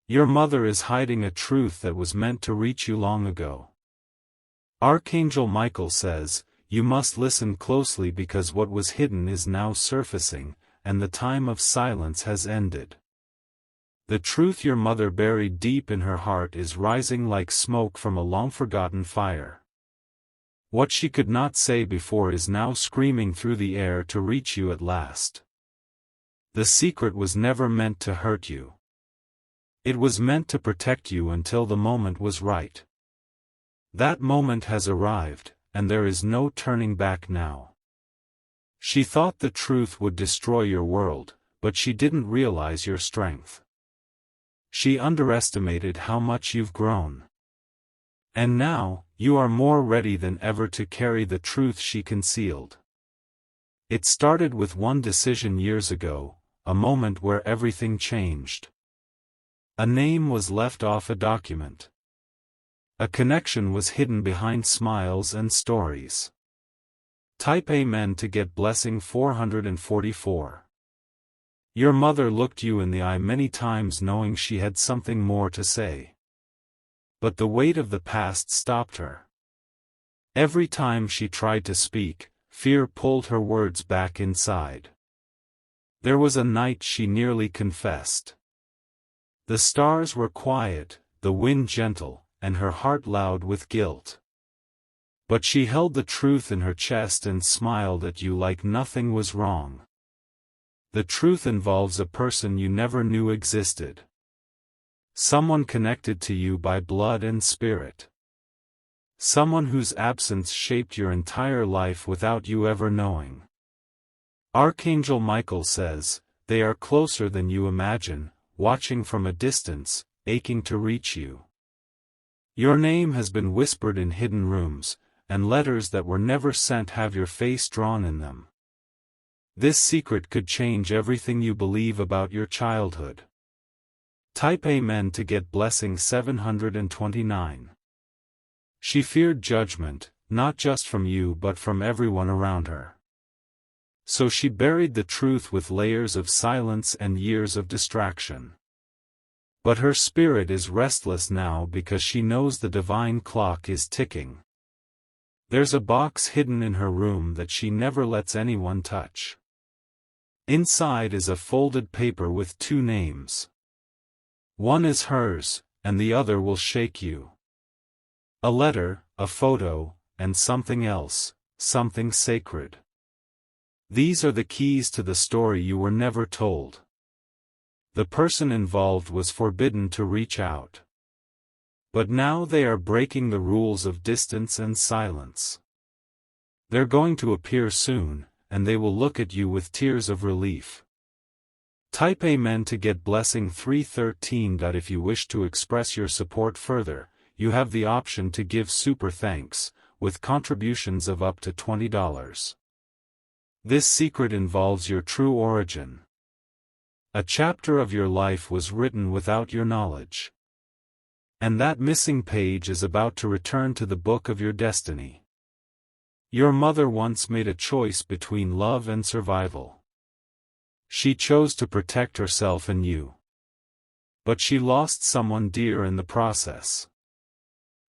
Your mother is hiding a truth that was meant to reach you long ago. Archangel Michael says, you must listen closely because what was hidden is now surfacing, and the time of silence has ended. The truth your mother buried deep in her heart is rising like smoke from a long-forgotten fire. What she could not say before is now screaming through the air to reach you at last. The secret was never meant to hurt you. It was meant to protect you until the moment was right. That moment has arrived, and there is no turning back now. She thought the truth would destroy your world, but she didn't realize your strength. She underestimated how much you've grown. And now, you are more ready than ever to carry the truth she concealed. It started with one decision years ago, a moment where everything changed. A name was left off a document. A connection was hidden behind smiles and stories. Type Amen to get blessing 444. Your mother looked you in the eye many times knowing she had something more to say. But the weight of the past stopped her. Every time she tried to speak, fear pulled her words back inside. There was a night she nearly confessed. The stars were quiet, the wind gentle, and her heart loud with guilt. But she held the truth in her chest and smiled at you like nothing was wrong. The truth involves a person you never knew existed. Someone connected to you by blood and spirit. Someone whose absence shaped your entire life without you ever knowing. Archangel Michael says, they are closer than you imagine, watching from a distance, aching to reach you. Your name has been whispered in hidden rooms, and letters that were never sent have your face drawn in them. This secret could change everything you believe about your childhood. Type Amen to get blessing 729. She feared judgment, not just from you but from everyone around her. So she buried the truth with layers of silence and years of distraction. But her spirit is restless now because she knows the divine clock is ticking. There's a box hidden in her room that she never lets anyone touch. Inside is a folded paper with two names. One is hers, and the other will shake you. A letter, a photo, and something else, something sacred. These are the keys to the story you were never told. The person involved was forbidden to reach out. But now they are breaking the rules of distance and silence. They're going to appear soon, and they will look at you with tears of relief. Type Amen to get blessing 313. If you wish to express your support further, you have the option to give super thanks, with contributions of up to $20. This secret involves your true origin. A chapter of your life was written without your knowledge. And that missing page is about to return to the book of your destiny. Your mother once made a choice between love and survival. She chose to protect herself and you. But she lost someone dear in the process.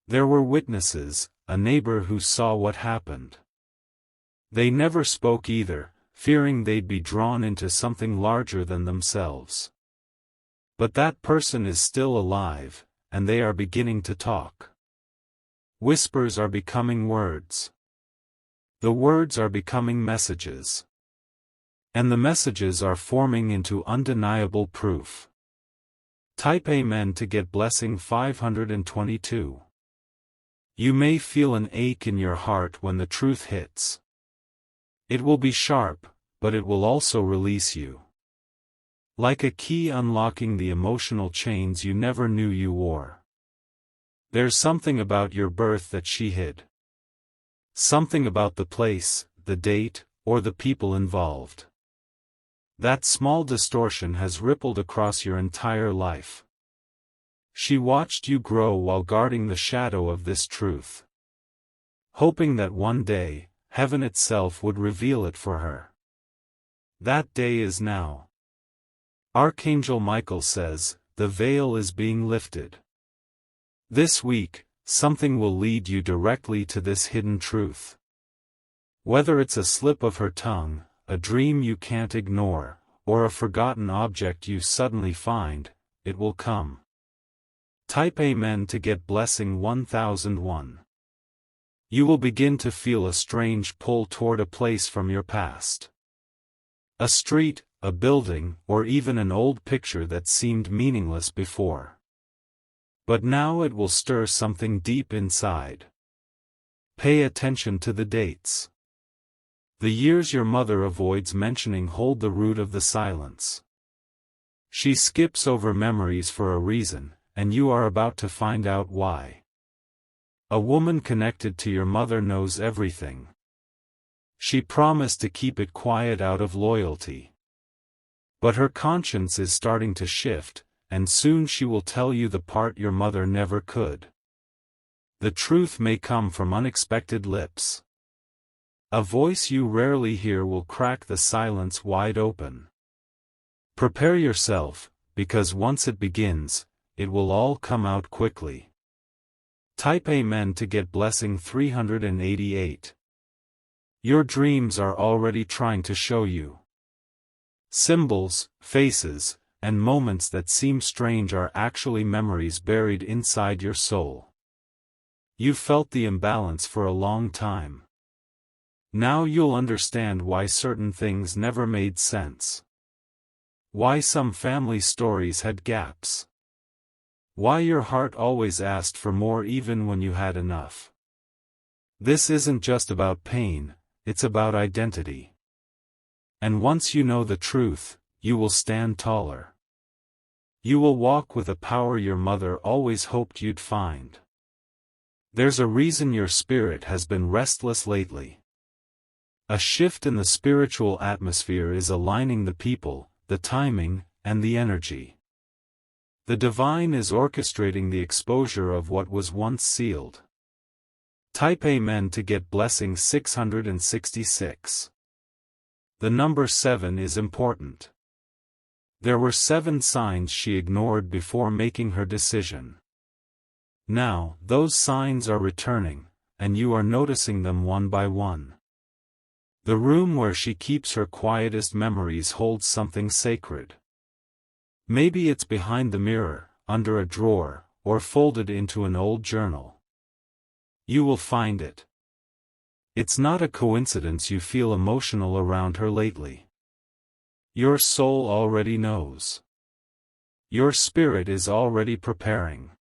There were witnesses, a neighbor who saw what happened. They never spoke either, fearing they'd be drawn into something larger than themselves. But that person is still alive, and they are beginning to talk. Whispers are becoming words. The words are becoming messages. And the messages are forming into undeniable proof. Type Amen to get blessing 522. You may feel an ache in your heart when the truth hits. It will be sharp, but it will also release you. Like a key unlocking the emotional chains you never knew you wore. There's something about your birth that she hid. Something about the place, the date, or the people involved. That small distortion has rippled across your entire life. She watched you grow while guarding the shadow of this truth. Hoping that one day, heaven itself would reveal it for her. That day is now. Archangel Michael says, the veil is being lifted. This week, something will lead you directly to this hidden truth. Whether it's a slip of her tongue, a dream you can't ignore, or a forgotten object you suddenly find, it will come. Type Amen to get blessing 1001. You will begin to feel a strange pull toward a place from your past. A street, a building, or even an old picture that seemed meaningless before. But now it will stir something deep inside. Pay attention to the dates. The years your mother avoids mentioning hold the root of the silence. She skips over memories for a reason, and you are about to find out why. A woman connected to your mother knows everything. She promised to keep it quiet out of loyalty. But her conscience is starting to shift, and soon she will tell you the part your mother never could. The truth may come from unexpected lips. A voice you rarely hear will crack the silence wide open. Prepare yourself, because once it begins, it will all come out quickly. Type Amen to get blessing 388. Your dreams are already trying to show you. Symbols, faces, and moments that seem strange are actually memories buried inside your soul. You felt the imbalance for a long time. Now you'll understand why certain things never made sense. Why some family stories had gaps. Why your heart always asked for more even when you had enough. This isn't just about pain, it's about identity. And once you know the truth, you will stand taller. You will walk with a power your mother always hoped you'd find. There's a reason your spirit has been restless lately. A shift in the spiritual atmosphere is aligning the people, the timing, and the energy. The divine is orchestrating the exposure of what was once sealed. Type Amen to get blessing 666. The number 7 is important. There were 7 signs she ignored before making her decision. Now, those signs are returning, and you are noticing them one by one. The room where she keeps her quietest memories holds something sacred. Maybe it's behind the mirror, under a drawer, or folded into an old journal. You will find it. It's not a coincidence you feel emotional around her lately. Your soul already knows. Your spirit is already preparing.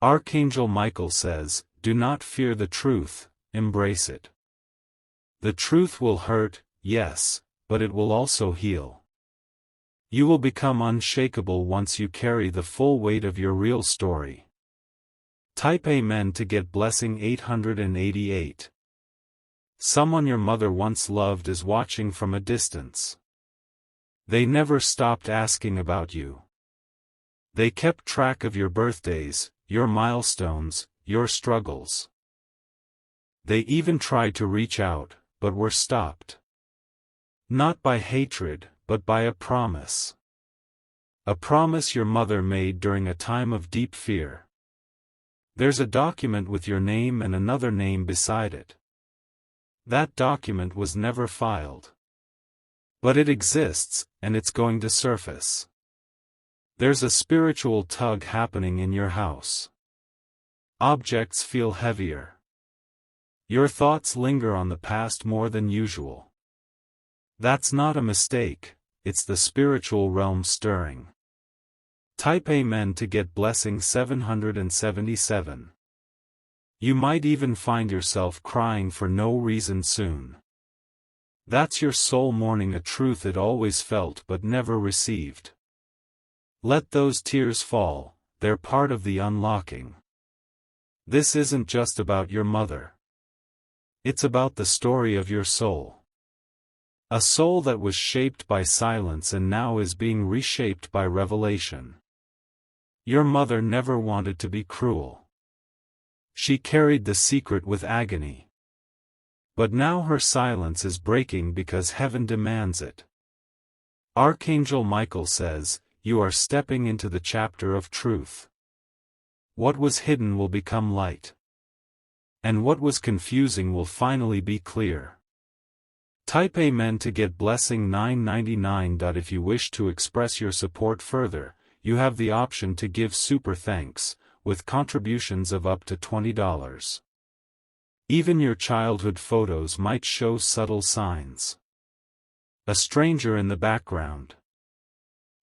Archangel Michael says, "Do not fear the truth, embrace it." The truth will hurt, yes, but it will also heal. You will become unshakable once you carry the full weight of your real story. Type Amen to get blessing 888. Someone your mother once loved is watching from a distance. They never stopped asking about you. They kept track of your birthdays, your milestones, your struggles. They even tried to reach out, but were stopped. Not by hatred, but by a promise. A promise your mother made during a time of deep fear. There's a document with your name and another name beside it. That document was never filed. But it exists, and it's going to surface. There's a spiritual tug happening in your house. Objects feel heavier. Your thoughts linger on the past more than usual. That's not a mistake, it's the spiritual realm stirring. Type Amen to get blessing 777. You might even find yourself crying for no reason soon. That's your soul mourning a truth it always felt but never received. Let those tears fall, they're part of the unlocking. This isn't just about your mother. It's about the story of your soul. A soul that was shaped by silence and now is being reshaped by revelation. Your mother never wanted to be cruel. She carried the secret with agony. But now her silence is breaking because heaven demands it. Archangel Michael says, you are stepping into the chapter of truth. What was hidden will become light. And what was confusing will finally be clear. Type Amen to get blessing 999. If you wish to express your support further, you have the option to give super thanks, with contributions of up to $20. Even your childhood photos might show subtle signs. A stranger in the background.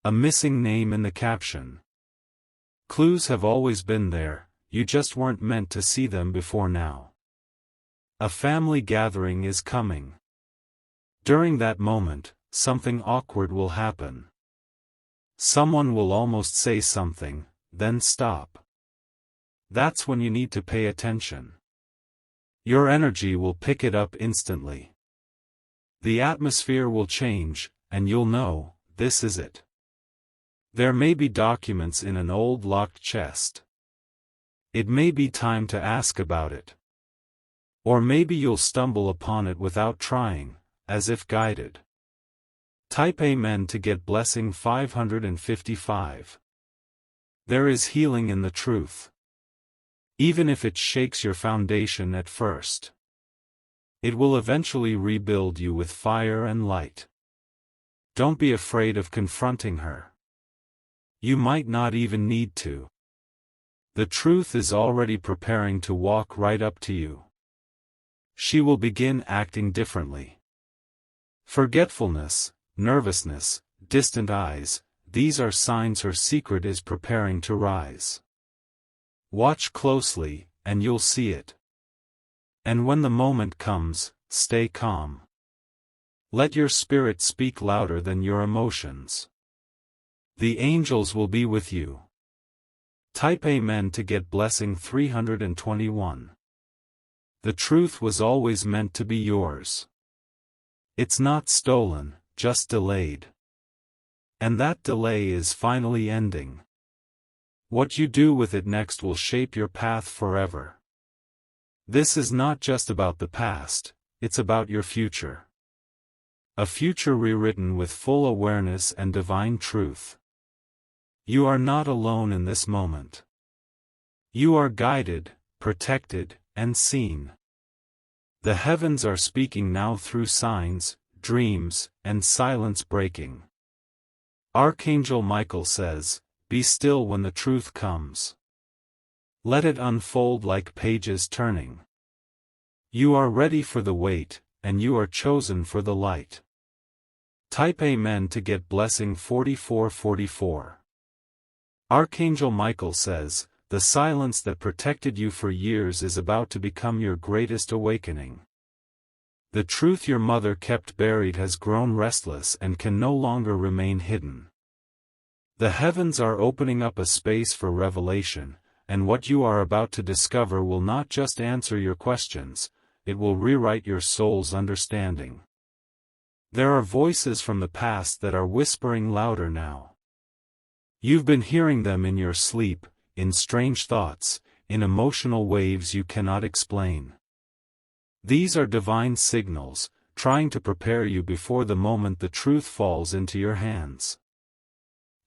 A missing name in the caption. Clues have always been there, you just weren't meant to see them before now. A family gathering is coming. During that moment, something awkward will happen. Someone will almost say something, then stop. That's when you need to pay attention. Your energy will pick it up instantly. The atmosphere will change, and you'll know, this is it. There may be documents in an old locked chest. It may be time to ask about it. Or maybe you'll stumble upon it without trying, as if guided. Type Amen to get blessing 555. There is healing in the truth. Even if it shakes your foundation at first. It will eventually rebuild you with fire and light. Don't be afraid of confronting her. You might not even need to. The truth is already preparing to walk right up to you. She will begin acting differently. Forgetfulness, nervousness, distant eyes, these are signs her secret is preparing to rise. Watch closely, and you'll see it. And when the moment comes, stay calm. Let your spirit speak louder than your emotions. The angels will be with you. Type Amen to get blessing 321. The truth was always meant to be yours. It's not stolen, just delayed. And that delay is finally ending. What you do with it next will shape your path forever. This is not just about the past, it's about your future. A future rewritten with full awareness and divine truth. You are not alone in this moment. You are guided, protected, and seen. The heavens are speaking now through signs, dreams, and silence breaking. Archangel Michael says, "Be still when the truth comes. Let it unfold like pages turning. You are ready for the wait, and you are chosen for the light." Type Amen to get blessing 4444. Archangel Michael says, "The silence that protected you for years is about to become your greatest awakening. The truth your mother kept buried has grown restless and can no longer remain hidden. The heavens are opening up a space for revelation, and what you are about to discover will not just answer your questions, it will rewrite your soul's understanding. There are voices from the past that are whispering louder now. You've been hearing them in your sleep, in strange thoughts, in emotional waves you cannot explain. These are divine signals, trying to prepare you before the moment the truth falls into your hands.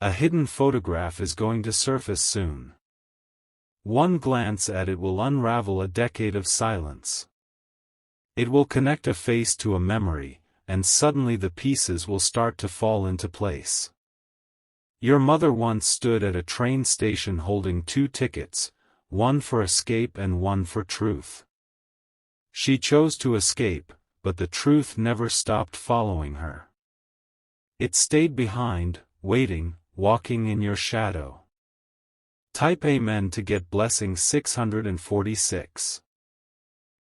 A hidden photograph is going to surface soon. One glance at it will unravel a decade of silence. It will connect a face to a memory, and suddenly the pieces will start to fall into place. Your mother once stood at a train station holding two tickets, one for escape and one for truth. She chose to escape, but the truth never stopped following her. It stayed behind, waiting, walking in your shadow. Type Amen to get blessing 646.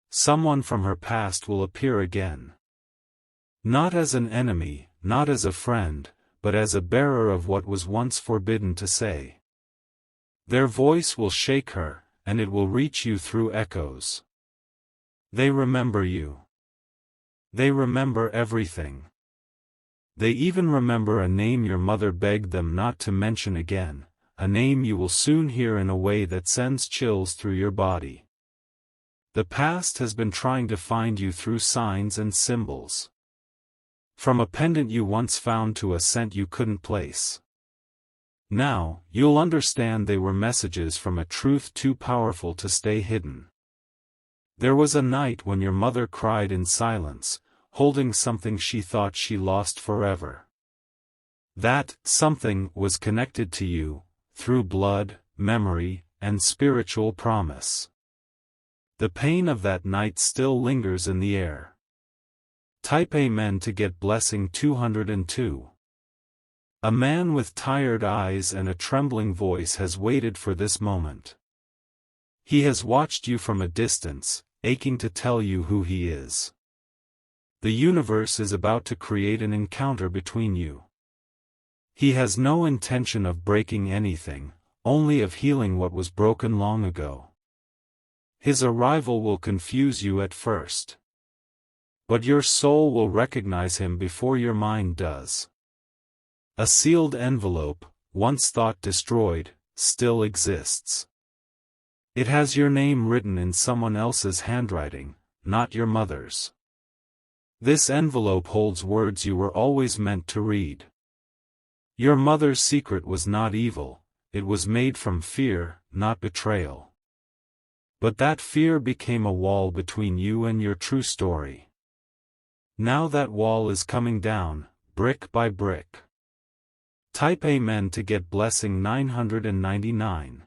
Someone from her past will appear again. Not as an enemy, not as a friend, but as a bearer of what was once forbidden to say. Their voice will shake her, and it will reach you through echoes. They remember you. They remember everything. They even remember a name your mother begged them not to mention again, a name you will soon hear in a way that sends chills through your body. The past has been trying to find you through signs and symbols. From a pendant you once found to a scent you couldn't place. Now, you'll understand they were messages from a truth too powerful to stay hidden. There was a night when your mother cried in silence, holding something she thought she lost forever. That something was connected to you, through blood, memory, and spiritual promise. The pain of that night still lingers in the air. Type Amen to get blessing 202. A man with tired eyes and a trembling voice has waited for this moment. He has watched you from a distance, aching to tell you who he is. The universe is about to create an encounter between you. He has no intention of breaking anything, only of healing what was broken long ago. His arrival will confuse you at first. But your soul will recognize him before your mind does. A sealed envelope, once thought destroyed, still exists. It has your name written in someone else's handwriting, not your mother's. This envelope holds words you were always meant to read. Your mother's secret was not evil, it was made from fear, not betrayal. But that fear became a wall between you and your true story. Now that wall is coming down, brick by brick. Type Amen to get blessing 999.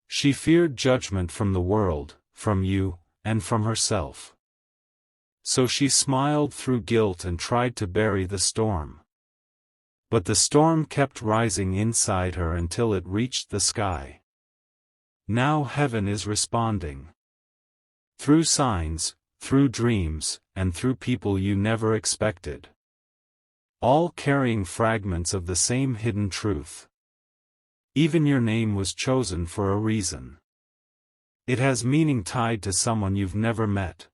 She feared judgment from the world, from you, and from herself. So she smiled through guilt and tried to bury the storm. But the storm kept rising inside her until it reached the sky. Now heaven is responding. Through signs, through dreams, and through people you never expected. All carrying fragments of the same hidden truth. Even your name was chosen for a reason. It has meaning tied to someone you've never met.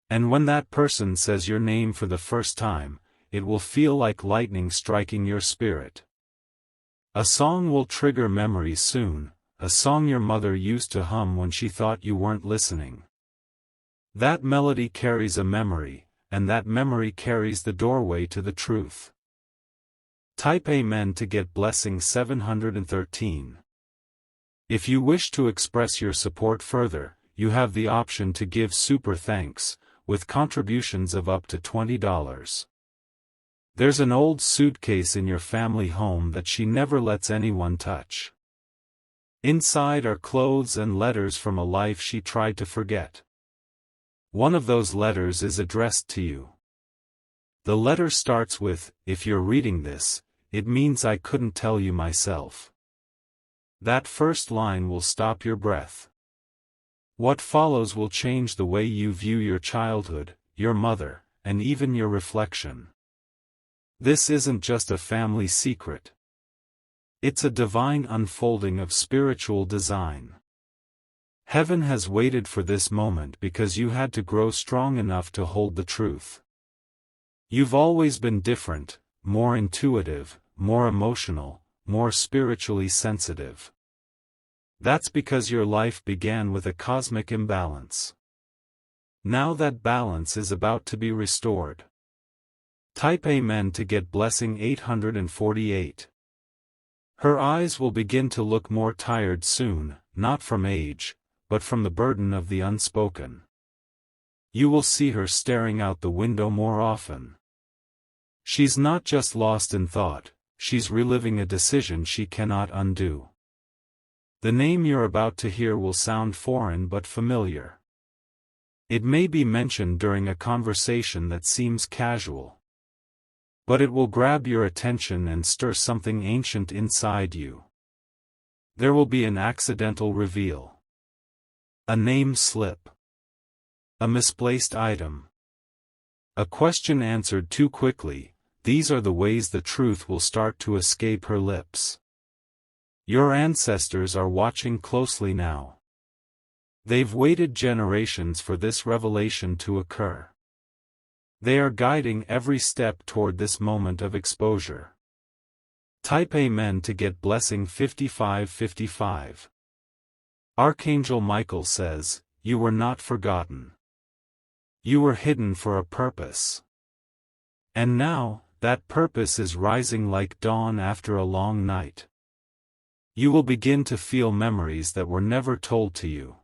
And when that person says your name for the first time, it will feel like lightning striking your spirit. A song will trigger memories soon, a song your mother used to hum when she thought you weren't listening. That melody carries a memory, and that memory carries the doorway to the truth. Type Amen to get blessing 713. If you wish to express your support further, you have the option to give super thanks, with contributions of up to $20. There's an old suitcase in your family home that she never lets anyone touch. Inside are clothes and letters from a life she tried to forget. One of those letters is addressed to you. The letter starts with, "If you're reading this, it means I couldn't tell you myself." That first line will stop your breath. What follows will change the way you view your childhood, your mother, and even your reflection. This isn't just a family secret. It's a divine unfolding of spiritual design. Heaven has waited for this moment because you had to grow strong enough to hold the truth. You've always been different, more intuitive, more emotional, more spiritually sensitive. That's because your life began with a cosmic imbalance. Now that balance is about to be restored. Type Amen to get blessing 848. Her eyes will begin to look more tired soon, not from age, but from the burden of the unspoken. You will see her staring out the window more often. She's not just lost in thought, she's reliving a decision she cannot undo. The name you're about to hear will sound foreign but familiar. It may be mentioned during a conversation that seems casual. But it will grab your attention and stir something ancient inside you. There will be an accidental reveal. A name slip. A misplaced item. A question answered too quickly. These are the ways the truth will start to escape her lips. Your ancestors are watching closely now. They've waited generations for this revelation to occur. They are guiding every step toward this moment of exposure. Type Amen to get blessing 5555. Archangel Michael says, "You were not forgotten. You were hidden for a purpose. And now, that purpose is rising like dawn after a long night. You will begin to feel memories that were never told to you.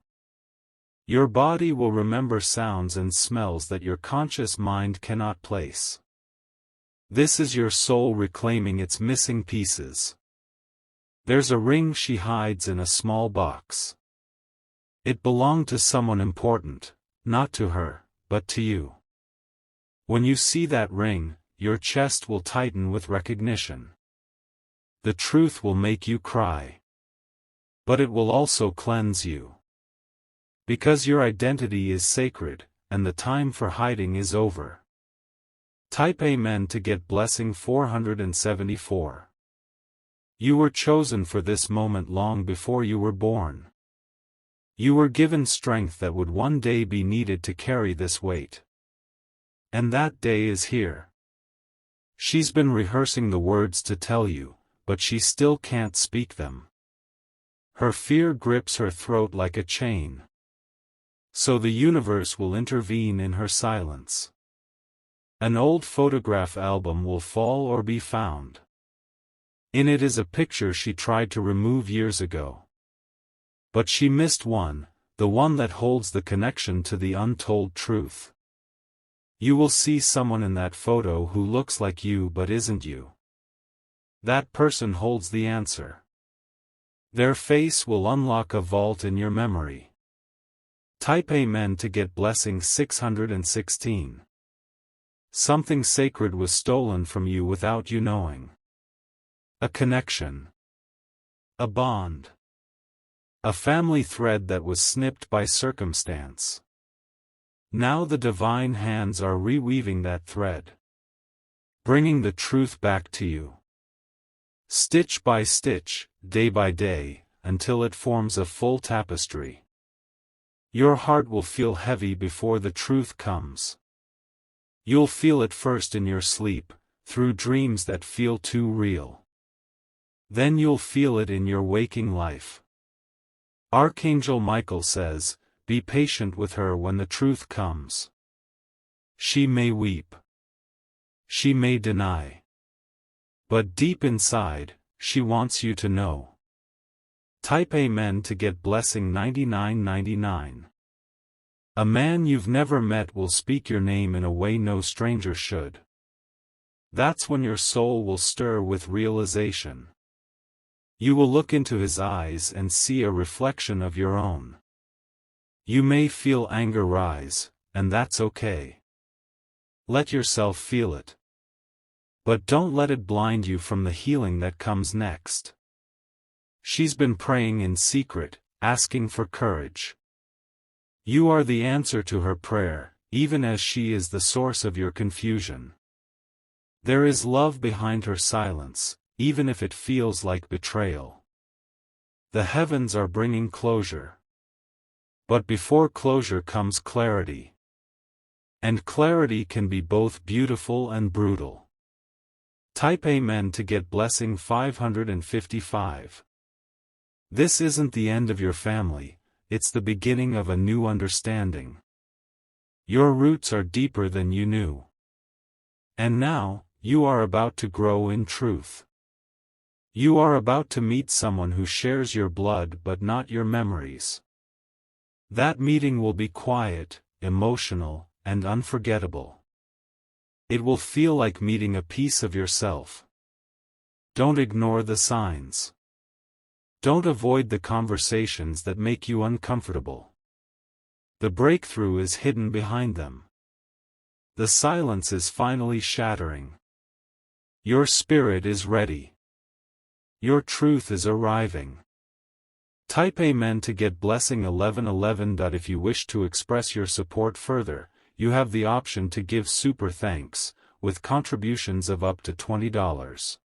Your body will remember sounds and smells that your conscious mind cannot place. This is your soul reclaiming its missing pieces. There's a ring she hides in a small box. It belonged to someone important, not to her, but to you. When you see that ring, your chest will tighten with recognition. The truth will make you cry. But it will also cleanse you. Because your identity is sacred, and the time for hiding is over. Type Amen to get blessing 474. You were chosen for this moment long before you were born. You were given strength that would one day be needed to carry this weight. And that day is here. She's been rehearsing the words to tell you, but she still can't speak them. Her fear grips her throat like a chain. So the universe will intervene in her silence. An old photograph album will fall or be found. In it is a picture she tried to remove years ago. But she missed one, the one that holds the connection to the untold truth. You will see someone in that photo who looks like you but isn't you. That person holds the answer. Their face will unlock a vault in your memory. Type Amen to get blessing 616. Something sacred was stolen from you without you knowing. A connection. A bond. A family thread that was snipped by circumstance. Now the divine hands are reweaving that thread. Bringing the truth back to you. Stitch by stitch, day by day, until it forms a full tapestry. Your heart will feel heavy before the truth comes. You'll feel it first in your sleep, through dreams that feel too real. Then you'll feel it in your waking life. Archangel Michael says, be patient with her when the truth comes. She may weep. She may deny. But deep inside, she wants you to know. Type Amen to get blessing 9999. A man you've never met will speak your name in a way no stranger should. That's when your soul will stir with realization. You will look into his eyes and see a reflection of your own. You may feel anger rise, and that's okay. Let yourself feel it. But don't let it blind you from the healing that comes next. She's been praying in secret, asking for courage. You are the answer to her prayer, even as she is the source of your confusion. There is love behind her silence, even if it feels like betrayal. The heavens are bringing closure. But before closure comes clarity. And clarity can be both beautiful and brutal. Type Amen to get blessing 555. This isn't the end of your family, it's the beginning of a new understanding. Your roots are deeper than you knew. And now, you are about to grow in truth. You are about to meet someone who shares your blood but not your memories. That meeting will be quiet, emotional, and unforgettable. It will feel like meeting a piece of yourself. Don't ignore the signs. Don't avoid the conversations that make you uncomfortable. The breakthrough is hidden behind them. The silence is finally shattering. Your spirit is ready. Your truth is arriving. Type Amen to get blessing 1111. If you wish to express your support further, you have the option to give super thanks, with contributions of up to $20.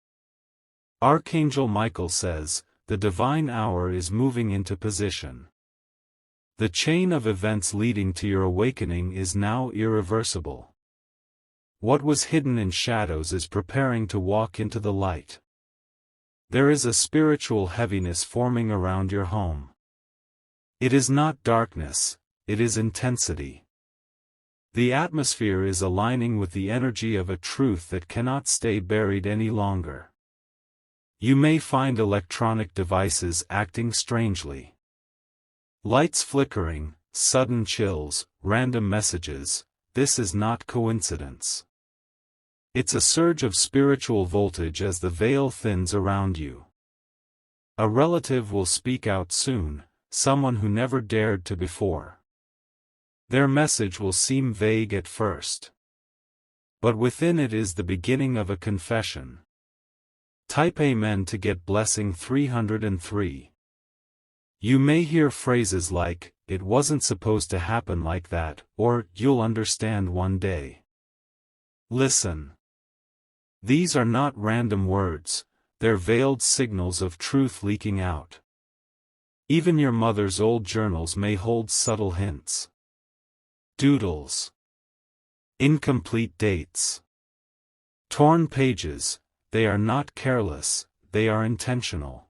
Archangel Michael says, the divine hour is moving into position. The chain of events leading to your awakening is now irreversible. What was hidden in shadows is preparing to walk into the light. There is a spiritual heaviness forming around your home. It is not darkness, it is intensity. The atmosphere is aligning with the energy of a truth that cannot stay buried any longer. You may find electronic devices acting strangely. Lights flickering, sudden chills, random messages. This is not coincidence. It's a surge of spiritual voltage as the veil thins around you. A relative will speak out soon, someone who never dared to before. Their message will seem vague at first, but within it is the beginning of a confession. Type Amen to get blessing 303. You may hear phrases like, "It wasn't supposed to happen like that," or "You'll understand one day." Listen. These are not random words, they're veiled signals of truth leaking out. Even your mother's old journals may hold subtle hints. Doodles. Incomplete dates. Torn pages. They are not careless, they are intentional.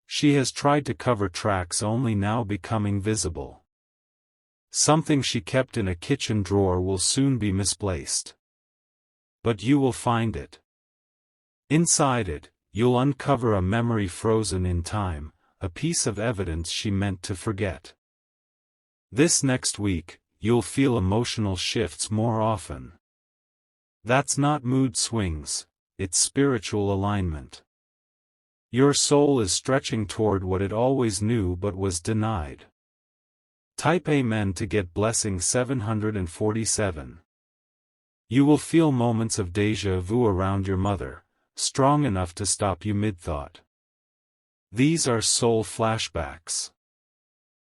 She has tried to cover tracks only now becoming visible. Something she kept in a kitchen drawer will soon be misplaced. But you will find it. Inside it, you'll uncover a memory frozen in time, a piece of evidence she meant to forget. This next week, you'll feel emotional shifts more often. That's not mood swings, it's spiritual alignment. Your soul is stretching toward what it always knew but was denied. Type Amen to get blessing 747. You will feel moments of déjà vu around your mother, strong enough to stop you mid-thought. These are soul flashbacks.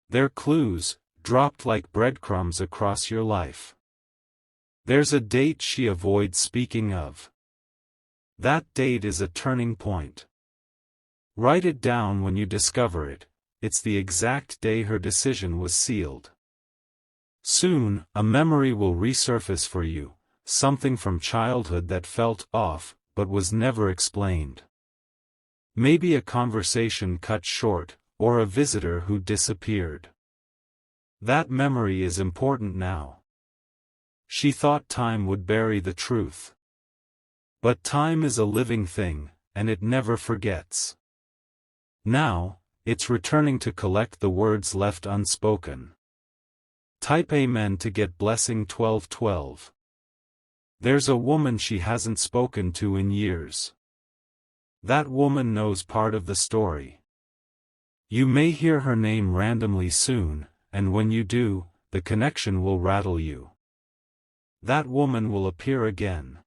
They're clues, dropped like breadcrumbs across your life. There's a date she avoids speaking of. That date is a turning point. Write it down when you discover it. It's the exact day her decision was sealed. Soon, a memory will resurface for you, something from childhood that felt off, but was never explained. Maybe a conversation cut short, or a visitor who disappeared. That memory is important now. She thought time would bury the truth. But time is a living thing, and it never forgets. Now, it's returning to collect the words left unspoken. Type Amen to get blessing 1212. There's a woman she hasn't spoken to in years. That woman knows part of the story. You may hear her name randomly soon, and when you do, the connection will rattle you. That woman will appear again.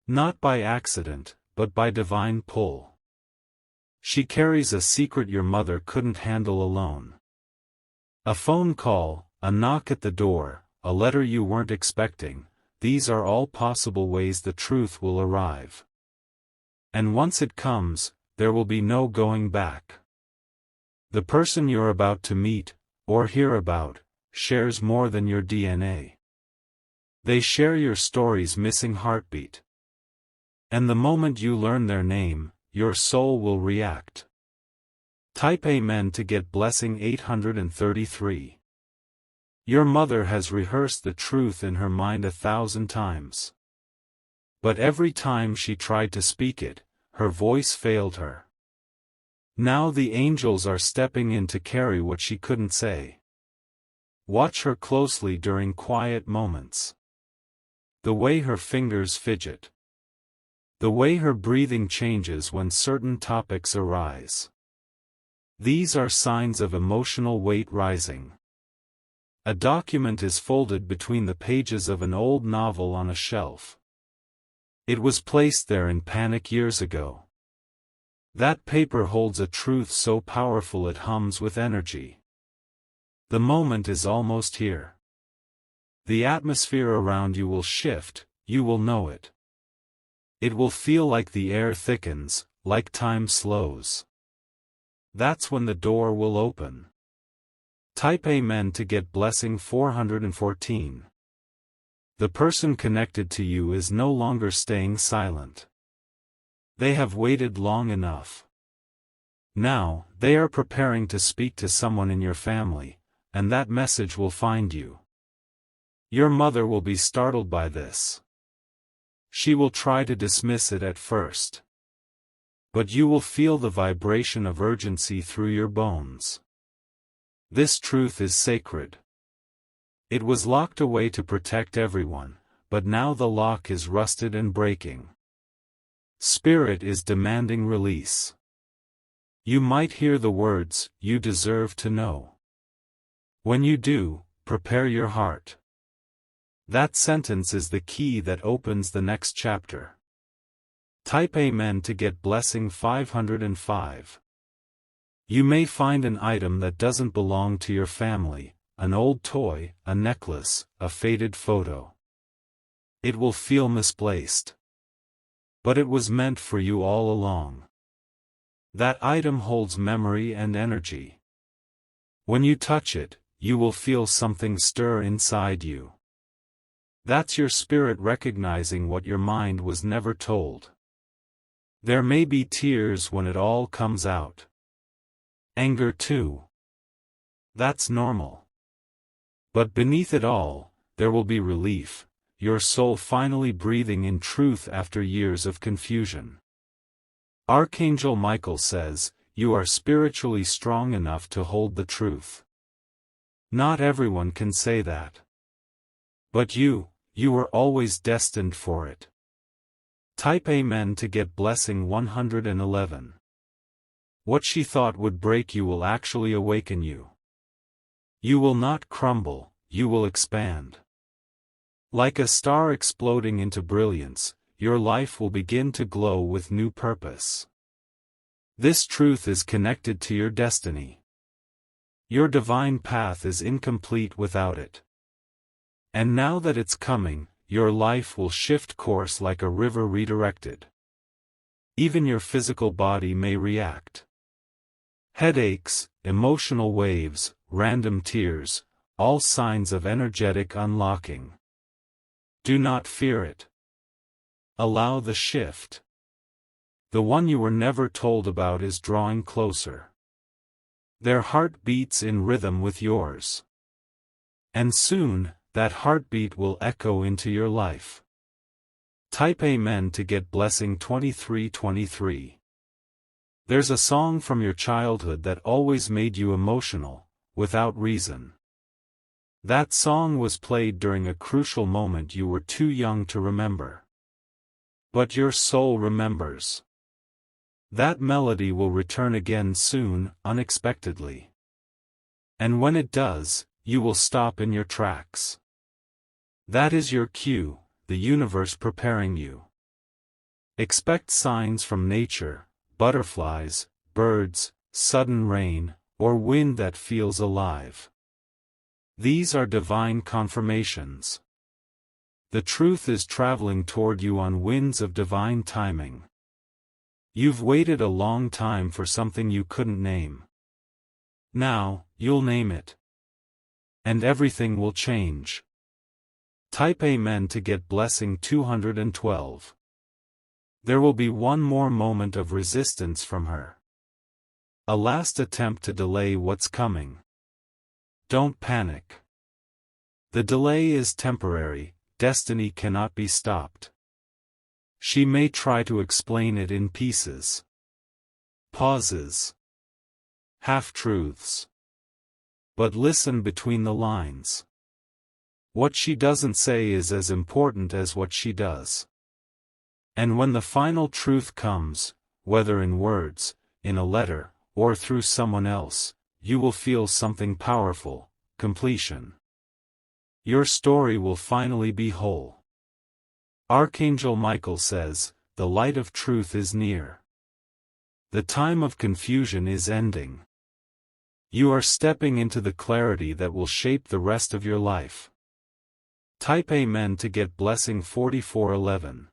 Not by accident, but by divine pull. She carries a secret your mother couldn't handle alone. A phone call, a knock at the door, a letter you weren't expecting. These are all possible ways the truth will arrive. And once it comes, there will be no going back. The person you're about to meet, or hear about, shares more than your DNA. They share your story's missing heartbeat. And the moment you learn their name, your soul will react. Type Amen to get blessing 833. Your mother has rehearsed the truth in her mind 1,000 times. But every time she tried to speak it, her voice failed her. Now the angels are stepping in to carry what she couldn't say. Watch her closely during quiet moments. The way her fingers fidget. The way her breathing changes when certain topics arise. These are signs of emotional weight rising. A document is folded between the pages of an old novel on a shelf. It was placed there in panic years ago. That paper holds a truth so powerful it hums with energy. The moment is almost here. The atmosphere around you will shift, you will know it. It will feel like the air thickens, like time slows. That's when the door will open. Type Amen to get blessing 414. The person connected to you is no longer staying silent. They have waited long enough. Now, they are preparing to speak to someone in your family, and that message will find you. Your mother will be startled by this. She will try to dismiss it at first. But you will feel the vibration of urgency through your bones. This truth is sacred. It was locked away to protect everyone, but now the lock is rusted and breaking. Spirit is demanding release. You might hear the words, "You deserve to know." When you do, prepare your heart. That sentence is the key that opens the next chapter. Type Amen to get blessing 505. You may find an item that doesn't belong to your family, an old toy, a necklace, a faded photo. It will feel misplaced. But it was meant for you all along. That item holds memory and energy. When you touch it, you will feel something stir inside you. That's your spirit recognizing what your mind was never told. There may be tears when it all comes out. Anger too. That's normal. But beneath it all, there will be relief, your soul finally breathing in truth after years of confusion. Archangel Michael says, you are spiritually strong enough to hold the truth. Not everyone can say that. But you were always destined for it. Type Amen to get blessing 111. What she thought would break you will actually awaken you. You will not crumble, you will expand. Like a star exploding into brilliance, your life will begin to glow with new purpose. This truth is connected to your destiny. Your divine path is incomplete without it. And now that it's coming, your life will shift course like a river redirected. Even your physical body may react. Headaches, emotional waves, random tears, all signs of energetic unlocking. Do not fear it. Allow the shift. The one you were never told about is drawing closer. Their heart beats in rhythm with yours. And soon, that heartbeat will echo into your life. Type Amen to get blessing 2323. There's a song from your childhood that always made you emotional, without reason. That song was played during a crucial moment you were too young to remember. But your soul remembers. That melody will return again soon, unexpectedly. And when it does, you will stop in your tracks. That is your cue, the universe preparing you. Expect signs from nature, butterflies, birds, sudden rain, or wind that feels alive. These are divine confirmations. The truth is traveling toward you on winds of divine timing. You've waited a long time for something you couldn't name. Now, you'll name it. And everything will change. Type Amen to get blessing 212. There will be one more moment of resistance from her. A last attempt to delay what's coming. Don't panic. The delay is temporary, destiny cannot be stopped. She may try to explain it in pieces. Pauses. Half-truths. But listen between the lines. What she doesn't say is as important as what she does. And when the final truth comes, whether in words, in a letter, or through someone else, you will feel something powerful, completion. Your story will finally be whole. Archangel Michael says, the light of truth is near. The time of confusion is ending. You are stepping into the clarity that will shape the rest of your life. Type Amen to get blessing 4411.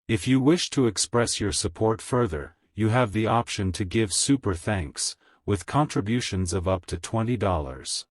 If you wish to express your support further, you have the option to give super thanks, with contributions of up to $20.